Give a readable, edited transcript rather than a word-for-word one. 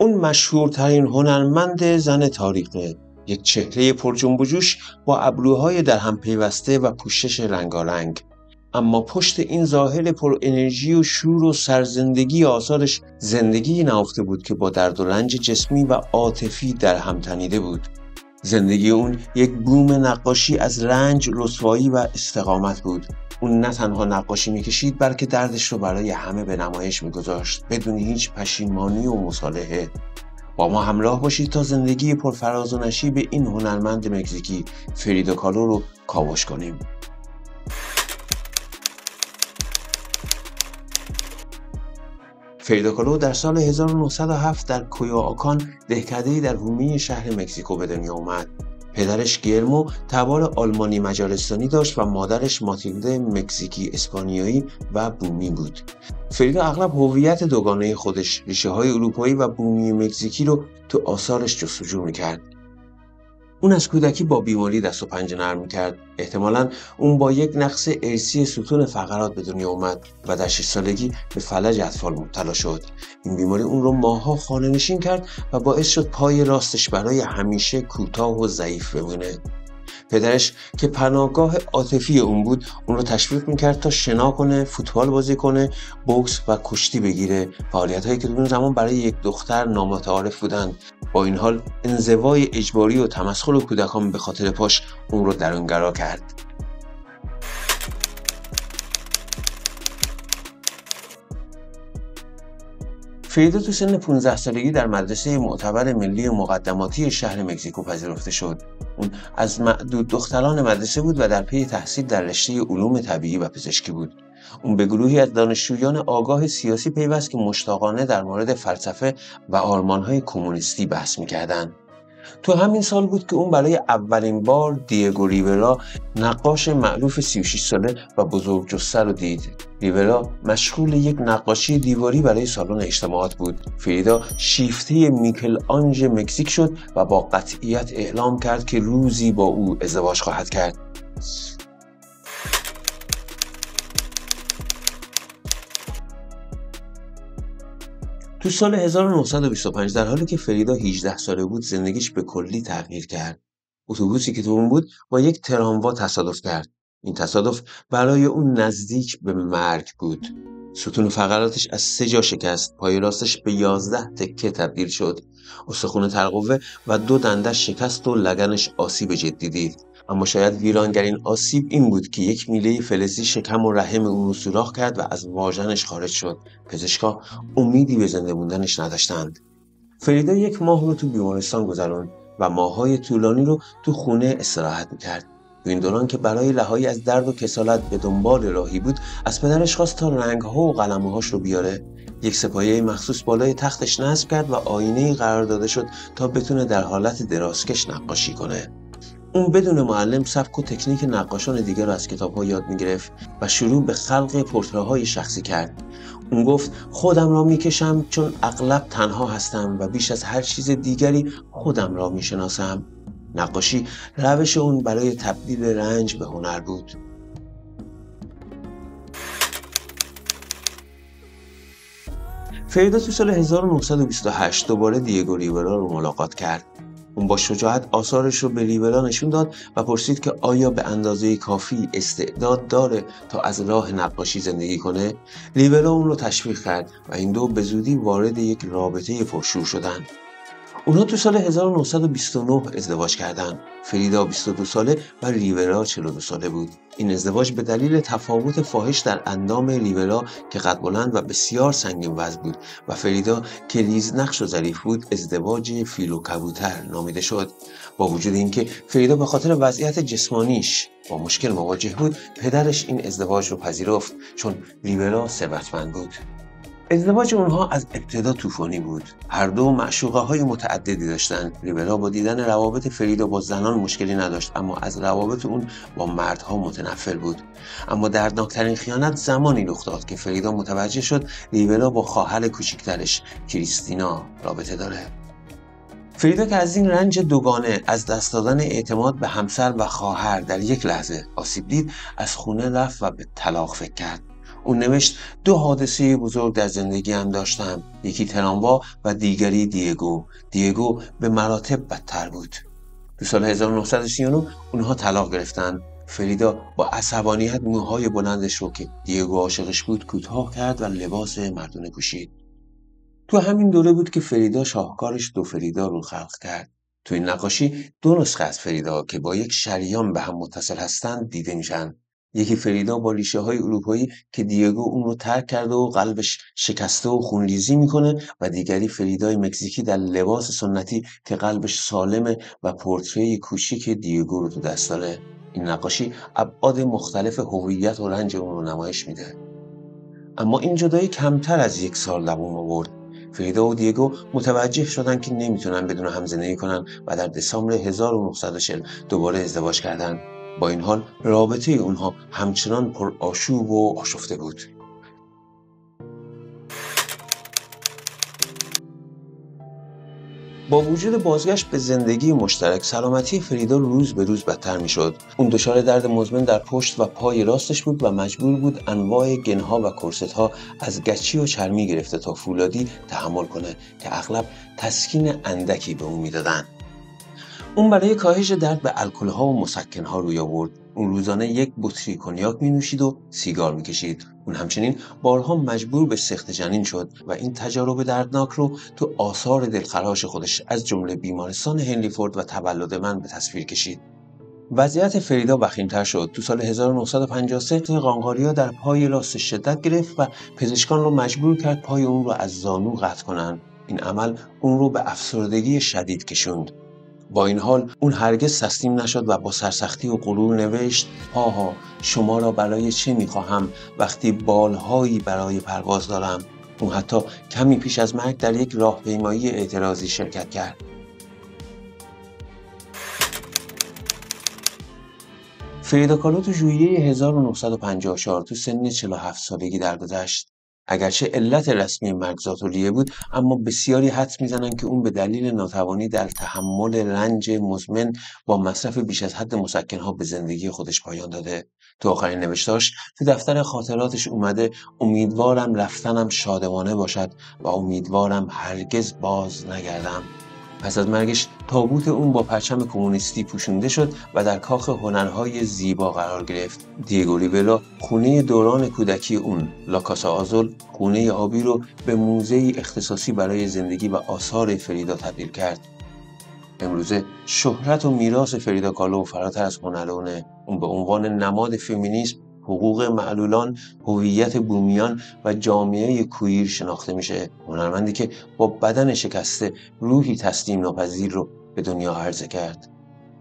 اون مشهورترین هنرمند زن تاریخه، یک چهره پر جنب و جوش با ابروهای در هم پیوسته و پوشش رنگارنگ. اما پشت این ظاهر پر انرژی و شور و سرزندگی آثارش زندگی نهفته بود که با درد و رنج جسمی و عاطفی در هم تنیده بود. زندگی اون یک بوم نقاشی از رنج، رسوایی و استقامت بود. اون نه تنها نقاشی میکشید بلکه دردش رو برای همه به نمایش میگذاشت بدون هیچ پشیمانی و مصالحه. با ما همراه باشید تا زندگی پرفراز و نشیب این هنرمند مکزیکی فریدا کالو رو کاوش کنیم. فریدا کالو در سال 1907 در کویاآکان، دهکده‌ای در حومه شهر مکزیکو به دنیا آمد. پدرش گرمو تبار آلمانی مجارستانی داشت و مادرش ماتیلده مکزیکی اسپانیایی و بومی بود. فریدا اغلب هویت دوگانه خودش، ریشه‌های اروپایی و بومی مکزیکی رو تو آثارش جستجو می‌کرد. اون از کودکی با بیماری دست و پنجه نرم می‌کرد. احتمالاً اون با یک نقص ارثی ستون فقرات به دنیا اومد و در 6 سالگی به فلج اطفال مبتلا شد. این بیماری اون رو ماه‌ها خانه‌نشین کرد و باعث شد پای راستش برای همیشه کوتاه و ضعیف بمونه. پدرش که پناهگاه عاطفی اون بود، اون رو تشویق میکرد تا شنا کنه، فوتبال بازی کنه، بوکس و کشتی بگیره، فعالیت‌هایی که اون زمان برای یک دختر نامتعارف بودند. با این حال انزوای اجباری و تمسخر کودکان به خاطر پاش اون رو درونگرا کرد. فریدا تو سن 15 سالگی در مدرسه معتبر ملی مقدماتی شهر مکزیکو پذیرفته شد. اون از معدود دختران مدرسه بود و در پی تحصیل در رشته علوم طبیعی و پزشکی بود. اون به گروهی از دانشجویان آگاه سیاسی پیوست که مشتاقانه در مورد فلسفه و آرمان‌های کمونیستی بحث می‌کردند. تو همین سال بود که اون برای اولین بار دیگو ریورا، نقاش معروف 36 ساله و بزرگجثه رو دید. ریورا مشغول یک نقاشی دیواری برای سالن اجتماعات بود. فریدا شیفته میکل آنژ مکزیک شد و با قطعیت اعلام کرد که روزی با او ازدواج خواهد کرد. تو سال 1925 در حالی که فریدا 18 ساله بود، زندگیش به کلی تغییر کرد. اتوبوسی که تو اون بود با یک تراموا تصادف کرد. این تصادف برای اون نزدیک به مرگ بود. ستون فقراتش از 3 جا شکست، پای راستش به 11 تکه تبدیل شد. استخوان ترقوه و 2 دندش شکست و لگنش آسیب جدی دید. اما شاید ویرانگرین آسیب این بود که یک میله فلزی شکم و رحم اون رو سوراخ کرد و از واژنش خارج شد. پزشکا امیدی به زنده موندنش نداشتند. فریدا 1 ماه رو تو بیمارستان گذروند و ماه‌های طولانی رو تو خونه استراحت می‌کرد. تو این دوران که برای رهایی از درد و کسالت به دنبال راهی بود، از پدرش خواست تا رنگ‌ها و قلم‌هاش رو بیاره. یک سپایه مخصوص بالای تختش نصب کرد و آینه‌ای قرار داده شد تا بتونه در حالت درازکش نقاشی کنه. اون بدون معلم سبک و تکنیک نقاشان دیگر رو از کتاب‌ها یاد می‌گرفت و شروع به خلق پورتره‌های شخصی کرد. اون گفت خودم را می‌کشم چون اغلب تنها هستم و بیش از هر چیز دیگری خودم را می‌شناسم. نقاشی روش اون برای تبدیل رنج به هنر بود. فریدا تو سال 1928 دوباره دیگو ریورا رو ملاقات کرد. اون با شجاعت آثارش رو به ریورا نشون داد و پرسید که آیا به اندازه کافی استعداد داره تا از راه نقاشی زندگی کنه. ریورا اون رو تشویق کرد و این دو به زودی وارد یک رابطه پرشور شدند. اونا تو سال 1929 ازدواج کردند. فریدا 22 ساله و ریورا 42 ساله بود. این ازدواج به دلیل تفاوت فاحش در اندام ریورا که قد بلند و بسیار سنگین وزن بود و فریدا که ریزنقش و ظریف بود، ازدواج فیل و کبوتر نامیده شد. با وجود اینکه فریدا به خاطر وضعیت جسمانیش با مشکل مواجه بود، پدرش این ازدواج رو پذیرفت چون ریورا ثروتمند بود. ازدواج اونها از ابتدا طوفانی بود. هر دو معشوقه‌های متعددی داشتند. ریورا با دیدن روابط فریدا با زنان مشکلی نداشت، اما از روابط اون با مردها متنفر بود. اما دردناکترین خیانت زمانی رخ داد که فریدا متوجه شد ریورا با خواهر کوچکترش کریستینا رابطه داره. فریدا که از این رنج دوگانه، از دست دادن اعتماد به همسر و خواهر در یک لحظه آسیب دید، از خونه رفت و به طلاق فکر کرد. او نوشت: دو حادثه بزرگ در زندگیم داشتم، یکی تراموا و دیگری دیگو. دیگو به مراتب بدتر بود. تو سال 1939 اونها طلاق گرفتن. فریدا با عصبانیت موهای بلندش رو که دیگو عاشقش بود کوتاه کرد و لباس مردونه پوشید. تو همین دوره بود که فریدا شاهکارش دو فریدا رو خلق کرد. تو این نقاشی دو نسخه از فریدا که با یک شریان به هم متصل هستند دیده میشن. یکی فریدا با ریشه های اروپایی که دیگو اون رو ترک کرده و قلبش شکسته و خونریزی میکنه، و دیگری فریدای مکزیکی در لباس سنتی که قلبش سالمه و پورتری کوچیک دیگو رو تو دست داره. این نقاشی ابعاد مختلف هویت و رنج اون رو نمایش میده. اما این جدایی کمتر از یک سال دوام آورد. فریدا و دیگو متوجه شدن که نمیتونن بدون هم زندگی کنن و در دسامبر 1940 دوباره ازدواج کردن. با این حال رابطه اونها همچنان پر آشوب و آشفته بود. با وجود بازگشت به زندگی مشترک، سلامتی فریدا روز به روز بدتر میشد. اون دچار درد مزمن در پشت و پای راستش بود و مجبور بود انواع گنها و کرست‌ها از گچی و چرمی گرفته تا فولادی تحمل کنه که اغلب تسکین اندکی به اون میدادن. اون برای کاهش درد به الکل‌ها و مسکن‌ها روی آورد. اون روزانه یک بطری کنیاک می‌نوشید و سیگار می‌کشید. اون همچنین بارها مجبور به سقط جنین شد و این تجارب دردناک رو تو آثار دلخراش خودش از جمله بیمارستان هنری فورد و تولد من به تصویر کشید. وضعیت فریدا وخیم‌تر شد. تو سال 1953 قانقاریا در پای راست شدت گرفت و پزشکان رو مجبور کرد پای اون رو از زانو قطع کنن. این عمل اون رو به افسردگی شدید کشوند. با این حال اون هرگز تسلیم نشد و با سرسختی و غرور نوشت: هاها، شما را برای چه می‌خواهم وقتی بالهایی برای پرواز دارم. اون حتی کمی پیش از مرگ در یک راهپیمایی اعتراضی شرکت کرد. فریدا کالو تو ژوئیه 1954 تو سن 47 سالگی درگذشت. اگرچه علت رسمی مرگ ذات‌الریه بود، اما بسیاری حدس میزنن که اون به دلیل ناتوانی در تحمل رنج مزمن با مصرف بیش از حد مسکن‌ها به زندگی خودش پایان داده. تو آخرین نوشتاش تو دفتر خاطراتش اومده: امیدوارم رفتنم شادمانه باشد و امیدوارم هرگز باز نگردم. پس از مرگش تابوت اون با پرچم کمونیستی پوشونده شد و در کاخ هنرهای زیبا قرار گرفت. دیگو ریولا خونه دوران کودکی اون، لا کاسا آزول، خونه آبی رو به موزه‌ای اختصاصی برای زندگی و آثار فریدا تبدیل کرد. امروزه شهرت و میراث فریدا کالو فراتر از هنرونه. اون به عنوان نماد فمینیسم، حقوق معلولان، هویت بومیان و جامعه کویر شناخته میشه. هنرمندی که با بدن شکسته روحی تسلیم ناپذیر رو به دنیا عرضه کرد.